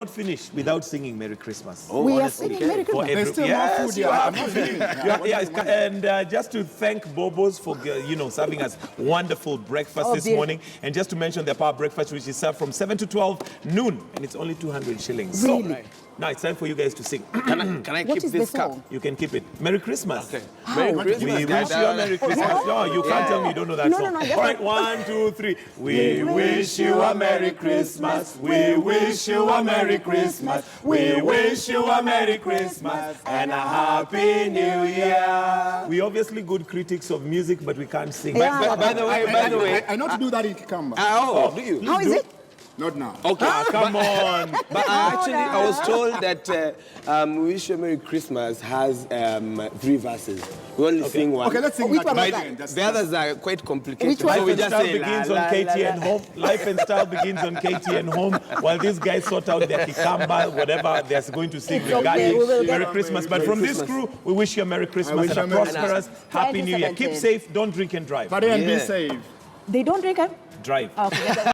finish without singing Merry Christmas. We are singing Merry For Christmas. every- There's still yes, more food you here. are. I'm not finished. And just to thank Bobo's for serving us wonderful breakfast this beautiful. morning, and just to mention their power breakfast, which is served from 7 to 12 noon, and it's only 200 shillings. Really? So, now it's time for you guys to sing. Can I What keep is the this cup? song? You can keep it. Merry Christmas. Okay. How? Merry We Christmas, wish guys. you a Merry Christmas. No, you can't tell me you don't know that No, song. no, I just All right, want- 1, 2, 3. We wish you a Merry Christmas. We wish you a Merry Christmas. We wish you a Merry Christmas and a Happy New Year. We obviously good critics of music, but we can't sing. Yeah. By the way, I know to do that in Kikamba. oh, do you? How is it? Not now. Okay. Come on. But I was told that We Wish You a Merry Christmas has 3 verses. We only sing one. Okay, let's sing Which that. one was again. that? The others are quite complicated. Which one? So we Life and just Style say begins la, on la, KTN la, la. Home. Life and Style begins on KTN Home. While these guys sort out their kikamba, whatever they're going to sing It's okay, regarding we will Merry get- Christmas. But from this crew, we wish you a Merry Christmas wish and you a a Merry prosperous, Happy New Year. 2017. Keep safe, don't drink and drive. But and be Yeah. safe. They don't drink it? Drive. Okay.